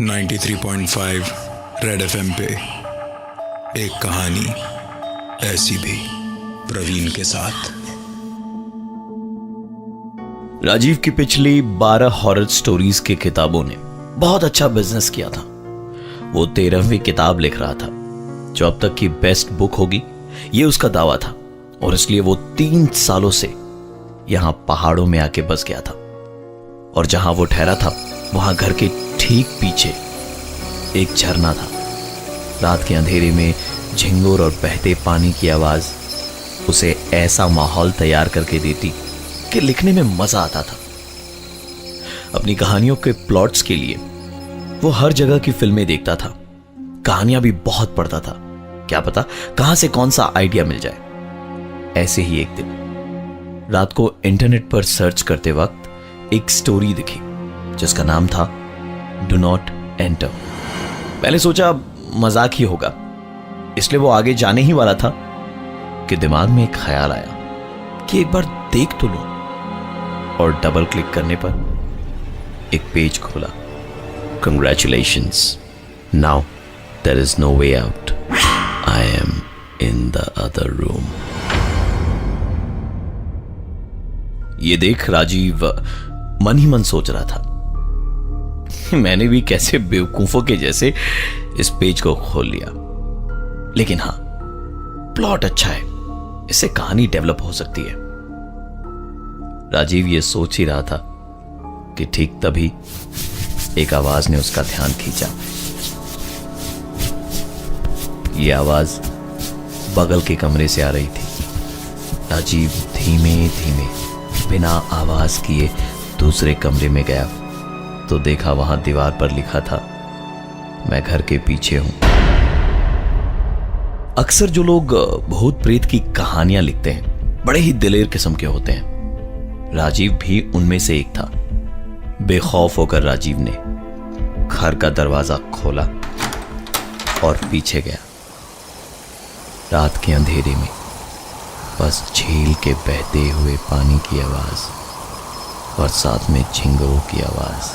93.5 red FM पे एक कहानी ऐसी भी, प्रवीण के साथ। राजीव की पिछली 12 हॉरर स्टोरीज की किताबों ने बहुत अच्छा बिजनेस किया था। वो 13वीं किताब लिख रहा था जो अब तक की बेस्ट बुक होगी, ये उसका दावा था। और इसलिए वो 3 सालों से यहां पहाड़ों में आके बस गया था। और जहां वो ठहरा था वहां घर के ठीक पीछे एक झरना था। रात के अंधेरे में झिंगुर और बहते पानी की आवाज उसे ऐसा माहौल तैयार करके देती कि लिखने में मजा आता था। अपनी कहानियों के प्लॉट्स के लिए वो हर जगह की फिल्में देखता था, कहानियां भी बहुत पढ़ता था। क्या पता कहां से कौन सा आइडिया मिल जाए। ऐसे ही एक दिन रात को इंटरनेट पर सर्च करते वक्त एक स्टोरी दिखी जिसका नाम था डू नॉट एंटर। पहले सोचा मजाक ही होगा, इसलिए वो आगे जाने ही वाला था कि दिमाग में एक ख्याल आया कि एक बार देख तो लो। और डबल क्लिक करने पर एक पेज खोला। Congratulations, now there is no way out, I am in the other room. ये देख राजीव मन ही मन सोच रहा था, मैंने भी कैसे बेवकूफों के जैसे इस पेज को खोल लिया। लेकिन हां, प्लॉट अच्छा है, इससे कहानी डेवलप हो सकती है। राजीव ये सोच ही रहा था कि ठीक तभी एक आवाज ने उसका ध्यान खींचा। ये आवाज बगल के कमरे से आ रही थी। राजीव धीमे धीमे बिना आवाज किए दूसरे कमरे में गया तो देखा वहां दीवार पर लिखा था, मैं घर के पीछे हूं। अक्सर जो लोग भूत प्रेत की कहानियां लिखते हैं बड़े ही दिलेर किस्म के होते हैं। राजीव भी उनमें से एक था। बेखौफ होकर राजीव ने घर का दरवाजा खोला और पीछे गया। रात के अंधेरे में बस झील के बहते हुए पानी की आवाज और साथ में झिंगुरों की आवाज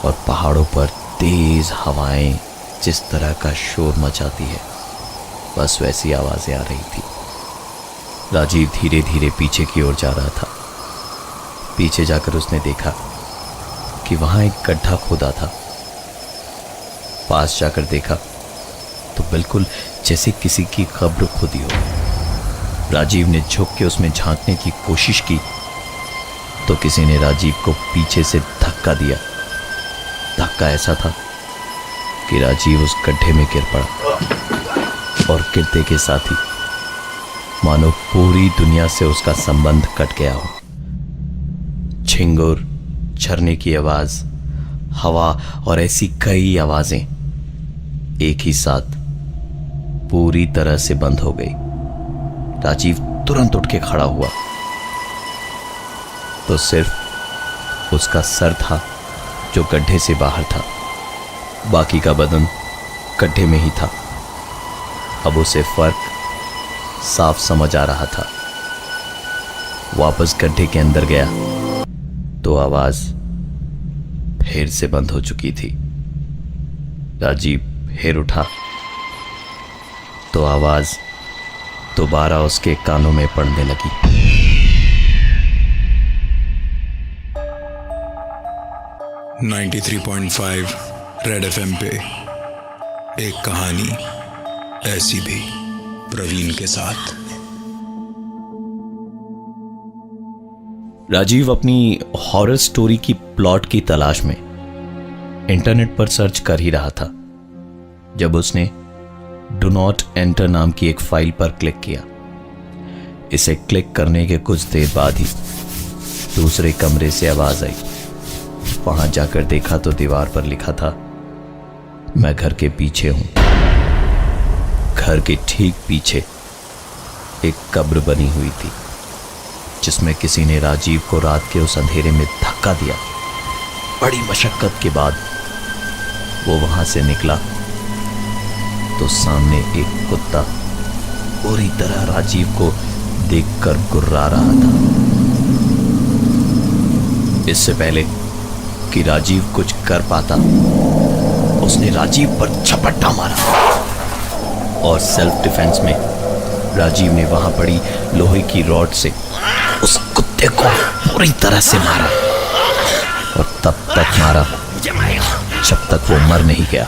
और पहाड़ों पर तेज हवाएं जिस तरह का शोर मचाती है, बस वैसी आवाजें आ रही थी। राजीव धीरे धीरे पीछे की ओर जा रहा था। पीछे जाकर उसने देखा कि वहां एक गड्ढा खोदा था। पास जाकर देखा तो बिल्कुल जैसे किसी की कब्र खुदी हो। राजीव ने झुक के उसमें झांकने की कोशिश की तो किसी ने राजीव को पीछे से धक्का दिया। धक्का ऐसा था कि राजीव उस गड्ढे में गिर पड़ा और गिरते के साथ ही मानो पूरी दुनिया से उसका संबंध कट गया हो। झिंगुर, झरने की आवाज, हवा और ऐसी कई आवाजें एक ही साथ पूरी तरह से बंद हो गई। राजीव तुरंत उठ के खड़ा हुआ तो सिर्फ उसका सर था जो गड्ढे से बाहर था, बाकी का बदन गड्ढे में ही था। अब उसे फर्क साफ समझ आ रहा था। वापस गड्ढे के अंदर गया तो आवाज फिर से बंद हो चुकी थी। राजीव फिर उठा तो आवाज दोबारा उसके कानों में पड़ने लगी। 93.5 रेड एफएम पे एक कहानी ऐसी भी, प्रवीण के साथ। राजीव अपनी हॉरर स्टोरी की प्लॉट की तलाश में इंटरनेट पर सर्च कर ही रहा था जब उसने डू नॉट एंटर नाम की एक फाइल पर क्लिक किया। इसे क्लिक करने के कुछ देर बाद ही दूसरे कमरे से आवाज आई। वहां जाकर देखा तो दीवार पर लिखा था, मैं घर के पीछे हूं। घर के ठीक पीछे एक कब्र बनी हुई थी जिसमें किसी ने राजीव को रात के उस अंधेरे में धक्का दिया। बड़ी मशक्कत के बाद वो वहां से निकला तो सामने एक कुत्ता पूरी तरह राजीव को देखकर गुर्रा रहा था। इससे पहले कि राजीव कुछ कर पाता, उसने राजीव पर झपट्टा मारा और सेल्फ डिफेंस में राजीव ने वहां पड़ी लोहे की रॉड से उस कुत्ते को पूरी तरह से मारा और तब तक मारा जब तक वो मर नहीं गया।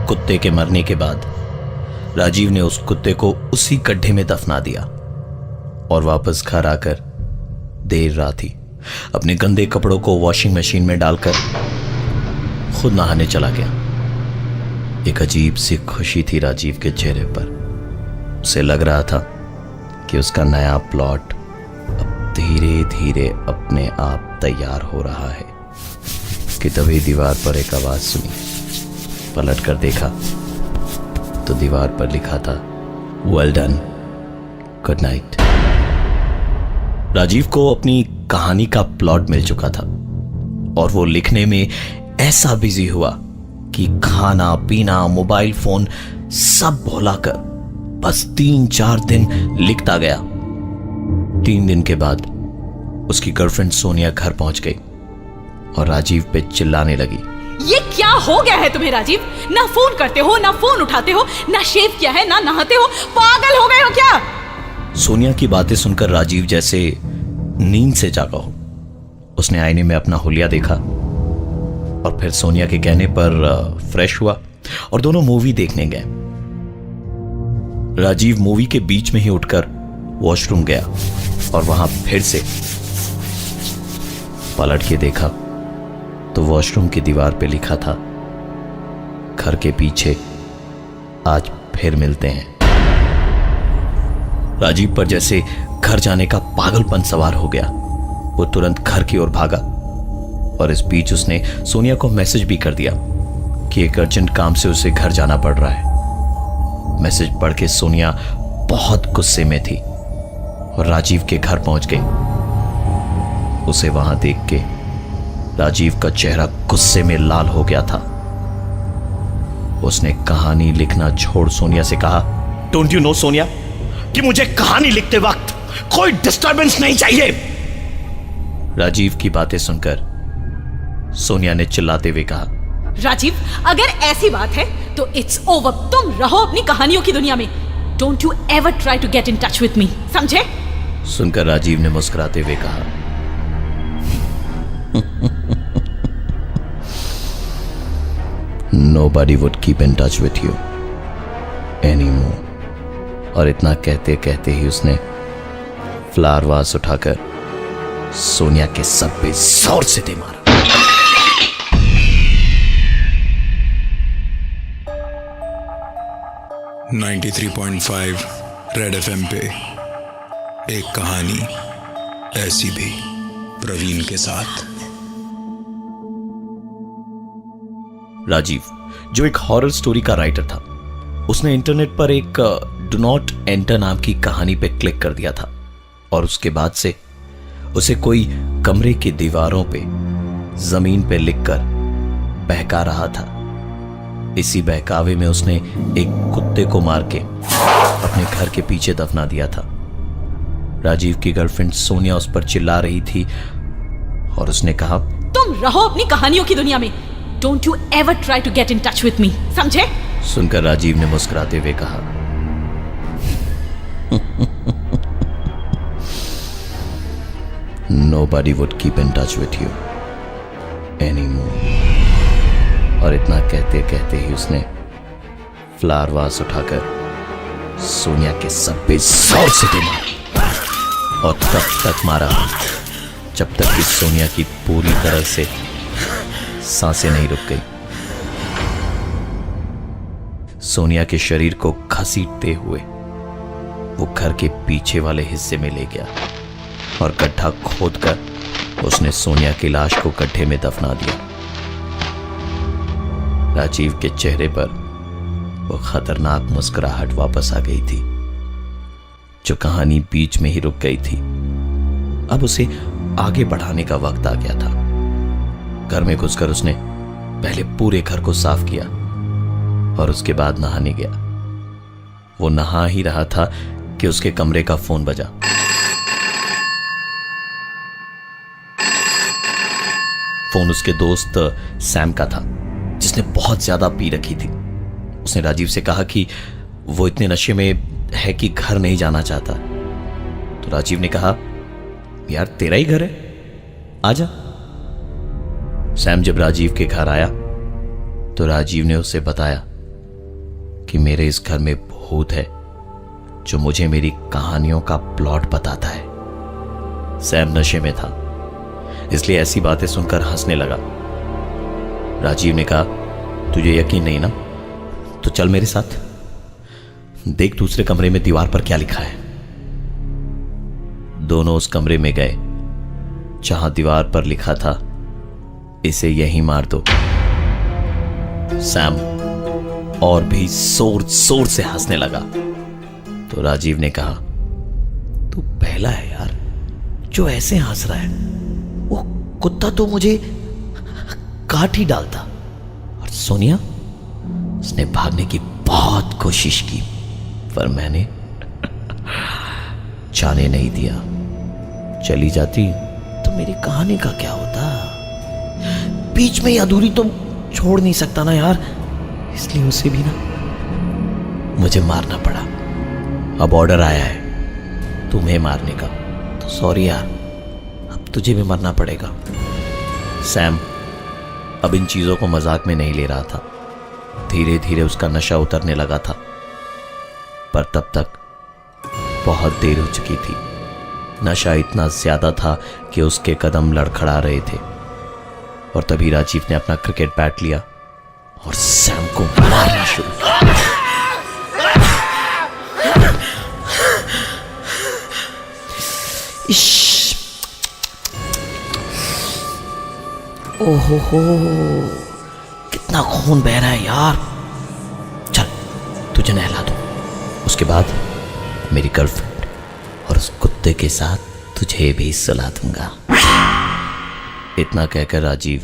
कुत्ते के मरने के बाद राजीव ने उस कुत्ते को उसी गड्ढे में दफना दिया और वापस घर आकर देर रात ही अपने गंदे कपड़ों को वॉशिंग मशीन में डालकर खुद नहाने चला गया। एक अजीब सी खुशी थी राजीव के चेहरे पर। उसे लग रहा था कि उसका नया प्लॉट अब धीरे धीरे अपने आप तैयार हो रहा है कि तभी दीवार पर एक आवाज सुनी। पलट कर देखा तो दीवार पर लिखा था, well done, good night. Rajiv को अपनी कहानी का प्लॉट मिल चुका था और वो लिखने में ऐसा बिजी हुआ कि खाना पीना मोबाइल फोन सब भुलाकर बस 3-4 दिन लिखता गया। 3 दिन के बाद उसकी गर्लफ्रेंड सोनिया घर पहुंच गई और राजीव पे चिल्लाने लगी, ये क्या हो गया है तुम्हें राजीव? ना फोन करते हो, ना फोन उठाते हो, ना शेव किया है, ना नहाते हो, पागल हो गए हो क्या? सोनिया की बातें सुनकर राजीव जैसे नींद से जागा हो। उसने आईने में अपना हुलिया देखा और फिर सोनिया के कहने पर फ्रेश हुआ और दोनों मूवी देखने गए। राजीव मूवी के बीच में ही उठकर वॉशरूम गया और वहां फिर से पलट के देखा तो वॉशरूम की दीवार पे लिखा था, घर के पीछे आज फिर मिलते हैं। राजीव पर जैसे घर जाने का पागलपन सवार हो गया। वो तुरंत घर की ओर भागा और इस बीच उसने सोनिया को मैसेज भी कर दिया कि एक अर्जेंट काम से उसे घर जाना पड़ रहा है। मैसेज पढ़ के सोनिया बहुत गुस्से में थी और राजीव के घर पहुंच गई। उसे वहां देख के राजीव का चेहरा गुस्से में लाल हो गया था। उसने कहानी लिखना छोड़ सोनिया से कहा, डोंट यू नो सोनिया कि मुझे कहानी लिखते वक्त कोई डिस्टर्बेंस नहीं चाहिए। राजीव की बातें सुनकर सोनिया ने चिल्लाते हुए कहा, राजीव अगर ऐसी बात है तो इट्स ओवर। तुम रहो अपनी कहानियों की दुनिया में। Don't you ever try to get in touch with me, समझे? सुनकर राजीव ने मुस्कुराते हुए कहा, Nobody would keep in touch with you anymore। और इतना कहते कहते ही उसने फ्लावर वास उठाकर सोनिया के सर पे जोर से दे मारा। .5 रेड एफएम पे एक कहानी ऐसी भी, प्रवीण के साथ। राजीव जो एक हॉरर स्टोरी का राइटर था, उसने इंटरनेट पर एक डू नॉट एंटर नाम की कहानी पे क्लिक कर दिया था और उसके बाद से उसे कोई कमरे की दीवारों पे जमीन पे लिखकर बहका रहा था। इसी बहकावे में उसने एक कुत्ते को मार के अपने घर के पीछे दफना दिया था। राजीव की गर्लफ्रेंड सोनिया उस पर चिल्ला रही थी और उसने कहा, तुम रहो अपनी कहानियों की दुनिया में। Don't you ever try to get in touch with me, समझे? सुनकर राजीव ने मुस्कुराते हुए कहा, Nobody would keep in touch with you anymore। और इतना कहते कहते ही उसने फ्लावर वास उठाकर सोनिया के सर पे जोर से दे मारा और तब तक मारा जब तक कि सोनिया की पूरी तरह से सांसें नहीं रुक गई। सोनिया के शरीर को घसीटते हुए वो घर के पीछे वाले हिस्से में ले गया और गड्ढा खोदकर उसने सोनिया की लाश को गड्ढे में दफना दिया। राजीव के चेहरे पर वो खतरनाक मुस्कुराहट वापस आ गई थी जो कहानी बीच में ही रुक गई थी। अब उसे आगे बढ़ाने का वक्त आ गया था। घर में घुसकर उसने पहले पूरे घर को साफ किया और उसके बाद नहाने गया। वो नहा ही रहा था कि उसके कमरे का फोन बजा। फोन उसके दोस्त सैम का था, जिसने बहुत ज्यादा पी रखी थी। उसने राजीव से कहा कि वो इतने नशे में है कि घर नहीं जाना चाहता। तो राजीव ने कहा, यार तेरा ही घर है, आजा। सैम जब राजीव के घर आया तो राजीव ने उसे बताया कि मेरे इस घर में भूत है जो मुझे मेरी कहानियों का प्लॉट बताता है। सैम नशे में था, इसलिए ऐसी बातें सुनकर हंसने लगा। राजीव ने कहा, तुझे यकीन नहीं ना, तो चल मेरे साथ, देख दूसरे कमरे में दीवार पर क्या लिखा है। दोनों उस कमरे में गए जहां दीवार पर लिखा था, इसे यहीं मार दो। सैम और भी जोर जोर से हंसने लगा। तो राजीव ने कहा, तू पहला है यार जो ऐसे हंस रहा है। वो कुत्ता तो मुझे काट ही डालता। और सोनिया, उसने भागने की बहुत कोशिश की, पर मैंने जाने नहीं दिया। चली जाती तो मेरी कहानी का क्या होता? बीच में ही अधूरी तो छोड़ नहीं सकता ना यार, इसलिए उसे भी ना मुझे मारना पड़ा। अब ऑर्डर आया है तुम्हें मारने का, तो सॉरी यार, अब तुझे भी मरना पड़ेगा। सैम अब इन चीजों को मजाक में नहीं ले रहा था। धीरे धीरे उसका नशा उतरने लगा था, पर तब तक बहुत देर हो चुकी थी। नशा इतना ज्यादा था कि उसके कदम लड़खड़ा रहे थे। और तभी राजीव ने अपना क्रिकेट बैट लिया और सैम को मारना शुरू किया। ओहो हो, कितना खून बह रहा है यार। चल तुझे नहला दूं, उसके बाद मेरी गर्लफ्रेंड और उस कुत्ते के साथ तुझे भी सुला दूंगा। इतना कहकर राजीव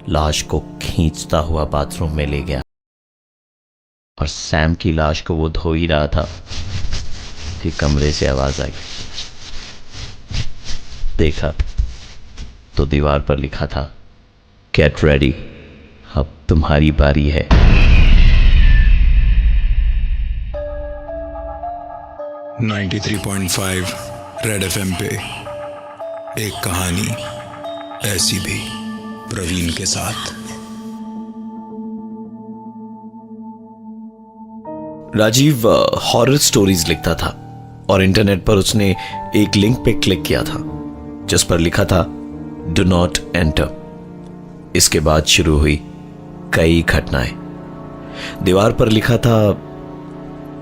लाश को खींचता हुआ बाथरूम में ले गया। और सैम की लाश को वो धो ही रहा था कि कमरे से आवाज आई। देखा तो दीवार पर लिखा था, गेट रेडी, अब तुम्हारी बारी है। .5 रेड एफएम पे एक कहानी ऐसी भी, प्रवीण के साथ। राजीव हॉरर स्टोरीज लिखता था और इंटरनेट पर उसने एक लिंक पे क्लिक किया था जिस पर लिखा था, डू नॉट एंटर। इसके बाद शुरू हुई कई घटनाएं। दीवार पर लिखा था,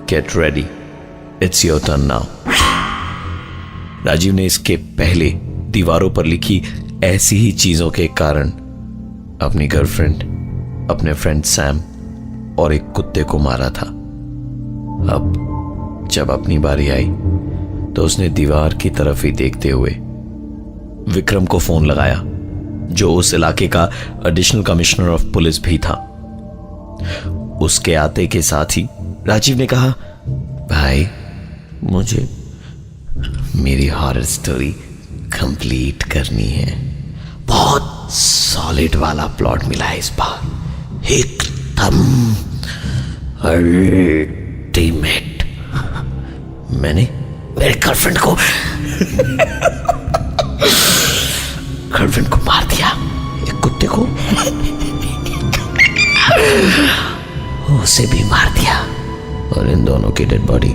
get ready, it's your turn now. Rajiv ने इसके पहले दीवारों पर लिखी ऐसी ही चीजों के कारण अपनी गर्लफ्रेंड, अपने फ्रेंड सैम और एक कुत्ते को मारा था। अब जब अपनी बारी आई तो उसने दीवार की तरफ ही देखते हुए विक्रम को फोन लगाया, जो उस इलाके का एडिशनल कमिश्नर ऑफ पुलिस भी था। उसके आते के साथ ही राजीव ने कहा, भाई मुझे मेरी हॉरर स्टोरी कंप्लीट करनी है। बहुत सॉलिड वाला प्लॉट मिला है इस बार, एकदम अल्टीमेट। मैंने मेरे गर्लफ्रेंड को मार दिया, एक कुत्ते को उसे भी मार दिया, और इन दोनों की डेड बॉडी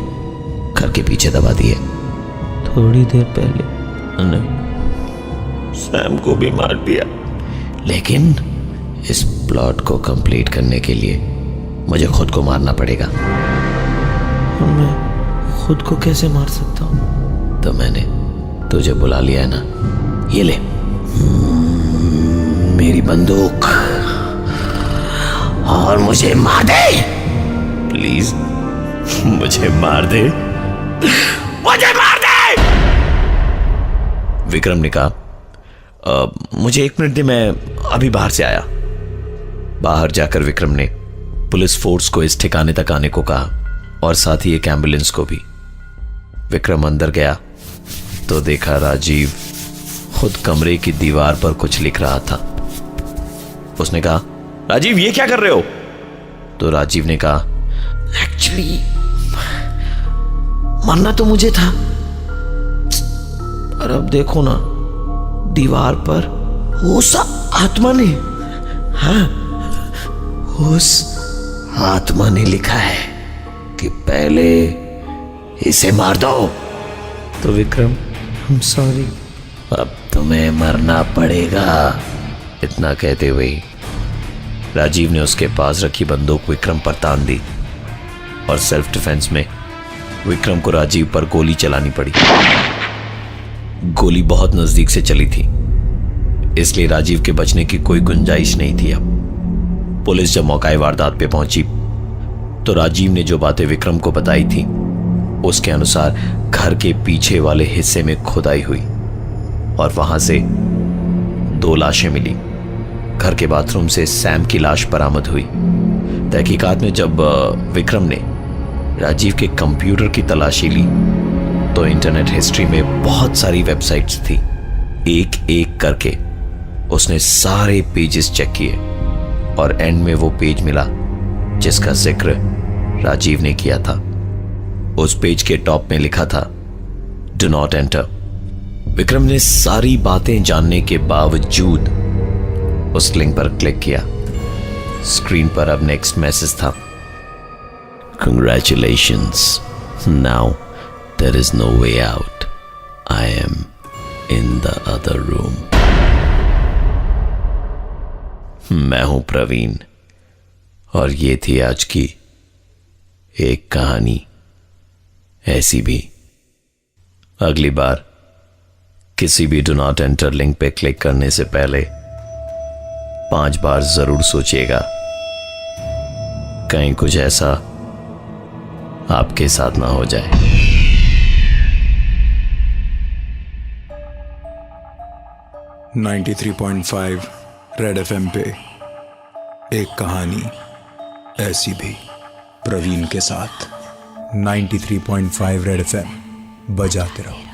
घर के पीछे दबा दी है। थोड़ी देर पहले सैम को भी मार दिया। लेकिन इस प्लॉट को कंप्लीट करने के लिए मुझे खुद को मारना पड़ेगा। मैं खुद को कैसे मार सकता हूं? तो मैंने तुझे बुला लिया है ना, ये ले मेरी बंदूक और मुझे मार दे प्लीज, मुझे मार दे, मुझे मार दे। विक्रम ने कहा, मुझे 1 मिनट दे, मैं अभी बाहर से आया। बाहर जाकर विक्रम ने पुलिस फोर्स को इस ठिकाने तक आने को कहा और साथ ही एक एम्बुलेंस को भी। विक्रम अंदर गया तो देखा राजीव खुद कमरे की दीवार पर कुछ लिख रहा था। उसने कहा, राजीव ये क्या कर रहे हो? तो राजीव ने कहा, एक्चुअली मरना तो मुझे था, पर अब देखो ना, दीवार पर उस आत्मा ने, हाँ, उस आत्मा ने लिखा है कि पहले इसे मार दो। तो विक्रम, I'm sorry, अब तुम्हें मरना पड़ेगा। इतना कहते हुए राजीव ने उसके पास रखी बंदूक विक्रम पर तान दी और सेल्फ डिफेंस में विक्रम को राजीव पर गोली चलानी पड़ी। गोली बहुत नजदीक से चली थी, इसलिए राजीव के बचने की कोई गुंजाइश नहीं थी। अब पुलिस जब मौके वारदात पे पहुंची तो राजीव ने जो बातें विक्रम को बताई थी उसके अनुसार घर के पीछे वाले हिस्से में खुदाई हुई और वहां से 2 लाशें मिली। घर के बाथरूम से सैम की लाश बरामद हुई। तहकीकात में जब विक्रम ने राजीव के कंप्यूटर की तलाशी ली तो इंटरनेट हिस्ट्री में बहुत सारी वेबसाइट्स थी। एक एक करके उसने सारे पेजेस चेक किए और एंड में वो पेज मिला जिसका जिक्र राजीव ने किया था। उस पेज के टॉप में लिखा था, डू नॉट एंटर। विक्रम ने सारी बातें जानने के बावजूद उस लिंक पर क्लिक किया। स्क्रीन पर अब नेक्स्ट मैसेज था, Congratulations, now there is no way out. I am in the other room. मैं हूं प्रवीण और ये थी आज की एक कहानी ऐसी भी। अगली बार किसी भी डू नॉट एंटर लिंक पे क्लिक करने से पहले 5 बार जरूर सोचिएगा, कहीं कुछ ऐसा आपके साथ ना हो जाए। .5 रेड एफएम पे एक कहानी ऐसी भी, प्रवीण के साथ। 93.5 रेड एफएम बजाते रहो।